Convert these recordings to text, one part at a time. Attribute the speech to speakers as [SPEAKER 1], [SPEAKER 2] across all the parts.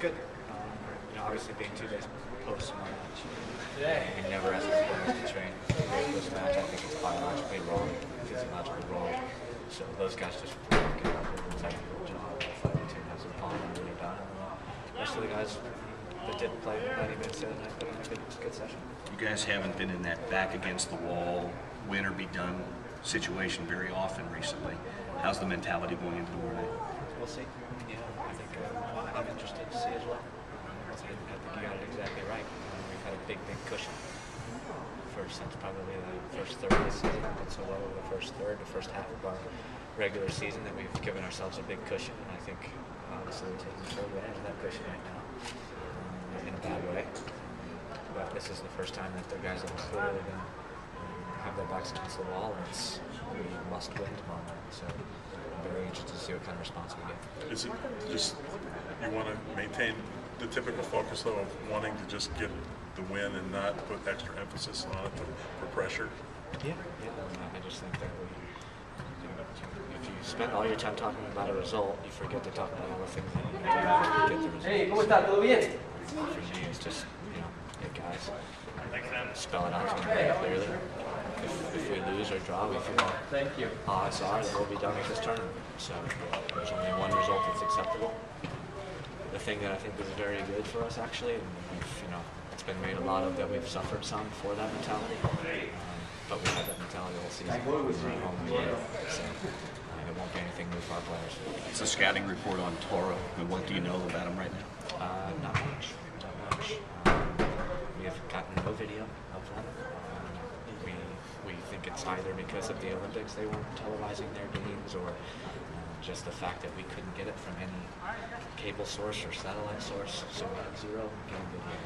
[SPEAKER 1] good. Obviously being 2 days post my match, we never ask the players to train post match. I think it's biologically wrong, physiologically wrong. So those guys just get up and do a job. The fighting team has their palm and they're done. The rest of the guys that didn't play 90 minutes the other night put in a good session.
[SPEAKER 2] You guys haven't been in that back against the wall, win or be done situation very often recently. How's the mentality going into tomorrow night?
[SPEAKER 1] We'll see. I think I'm interested to see as well. I think you got it exactly right. We've had a big cushion since probably the first third of the season. We've been so well over the first half of our regular season that we've given ourselves a big cushion, and I think honestly we're taking full advantage of that cushion right now in a bad way. But this is the first time that the guys have clearly been have their backs against the wall, and we must win tomorrow night. So I'm very interested to see what kind of response we get.
[SPEAKER 3] Is it just you want to maintain the typical focus though of wanting to just get the win and not put extra emphasis on it for pressure?
[SPEAKER 1] Yeah. I just think that if you spend all your time talking about a result, you forget to talk about all the things that you need to get the result.
[SPEAKER 4] Hey, ¿cómo está? ¿Todo bien?
[SPEAKER 1] For me, it's just, hey guys, spell it out to them very clearly. If we lose or draw, we feel odds are that we'll be done with this tournament. So there's only one result that's acceptable. The thing that I think is very good for us, actually, and it's been made a lot of that we've suffered some for that mentality, but we had that mentality all season. We were at home again, so it won't be anything new for our players.
[SPEAKER 2] It's a scouting report on Toro, and what do you know about him right now?
[SPEAKER 1] Not much. We have gotten no video of them. We think it's either because of the Olympics they weren't televising their games, or just the fact that we couldn't get it from any cable source or satellite source, so we have zero game video.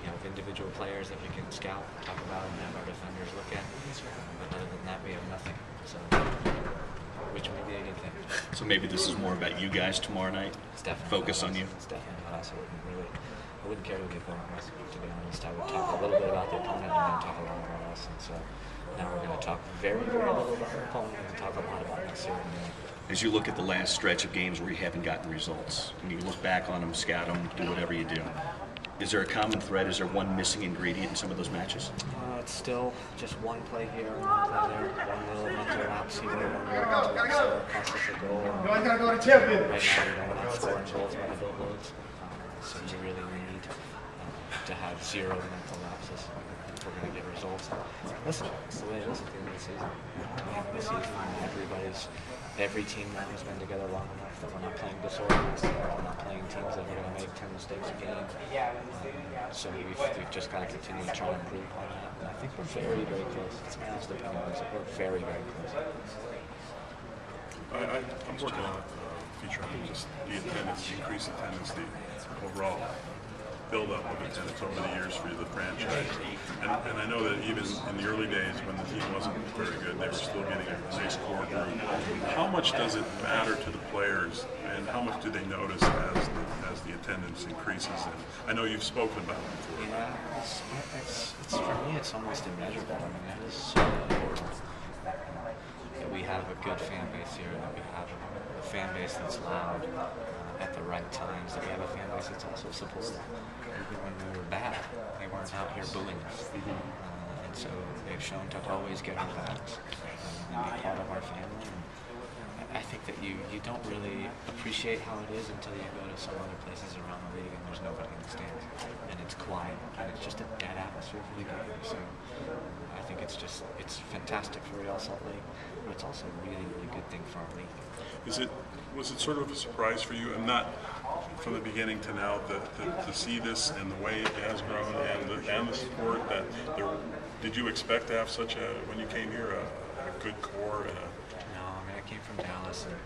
[SPEAKER 1] We have individual players that we can scout, talk about, and have our defenders look at, but other than that we have nothing, so which may be a good thing.
[SPEAKER 2] So maybe this is more about you guys tomorrow night?
[SPEAKER 1] It's definitely
[SPEAKER 2] focus on you?
[SPEAKER 1] It's definitely not us. I wouldn't care who the opponent was, to be honest. I would talk a little bit about the opponent and then talk a lot about us, and so now we're going to talk very little about the opponent and talk a lot about us here.
[SPEAKER 2] As you look at the last stretch of games where you haven't gotten results, when you look back on them, scout them, do whatever you do, is there a common thread? Is there one missing ingredient in some of those matches?
[SPEAKER 1] It's still just one play here, one play there, one little mental lapse here, one little mental lapse there, cost us a goal. Right now we don't have scoring goals by the boatloads, so you really need to have zero mental lapses if we're going to get results. Listen, it's the way it is at the end of the season. Every team now has been together long enough that we're not playing disorganized, we're not playing teams that are going to make 10 mistakes a game. So we've just got to continue to try to improve on that. And I think we're very close. It's my honest opinion. We're very close.
[SPEAKER 3] I'm working on a feature on just the attendance, the increased attendance, the overall build-up of attendance over the years for the franchise. And I know that even in the early days when the team wasn't very good, they were still getting a nice core group. How much does it matter to the players, and how much do they notice as the attendance increases? And I know you've spoken about it before.
[SPEAKER 1] Yeah, it's for me, it's almost immeasurable. I mean, it is so important that we have a good fan base here, that we have a fan base that's loud at the right times, that we have a fan base that's also supportive. Even when we were bad, they weren't out here booing us. And so they've shown to always get our backs and be part of our family. And I think that you don't really appreciate how it is until you go to some other places around the league and there's nobody in the stands. And it's quiet, and it's just a dead atmosphere for the game. So I think it's fantastic for Real Salt Lake, but it's also a really good thing for our league.
[SPEAKER 3] Was it sort of a surprise for you, and not from the beginning to now, to see this and the way it has grown and the support that did you expect to have such a, when you came here, a good core?
[SPEAKER 1] No, I mean, I came from Dallas, and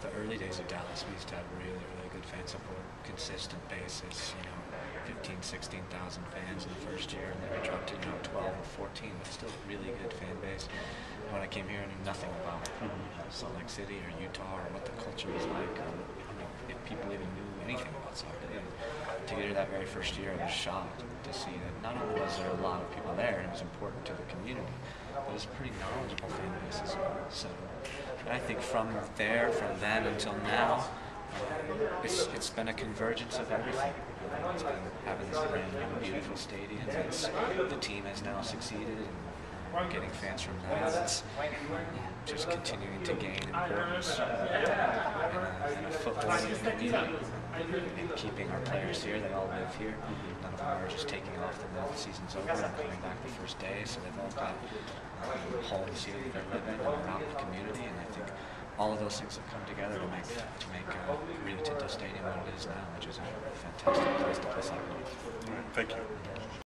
[SPEAKER 1] the early days of Dallas, we used to have really good fan support, consistent basis, 15,000, 16,000 fans in the first year, and then we dropped to 12 or 14, but still really good fan base. When I came here, I knew nothing about Salt Lake City or Utah or what the culture was like, or if people even knew anything about soccer. And to get here that very first year, I was shocked to see that not only was there a lot of people there, and it was important to the community, but it was a pretty knowledgeable fan base as well. So I think from then until now, It's been a convergence of everything. It's been having this brand new, beautiful stadium. The team has now succeeded in getting fans from that. It's just continuing to gain importance in a football community and keeping our players here. They all live here. None of them are just taking off the minute the season's over and coming back the first day. So they've all got homes here that they're living and around the community. And I think all of those things have come together to make Rio Tinto Stadium what it is now, which is a fantastic place to play soccer.
[SPEAKER 3] All right, thank you.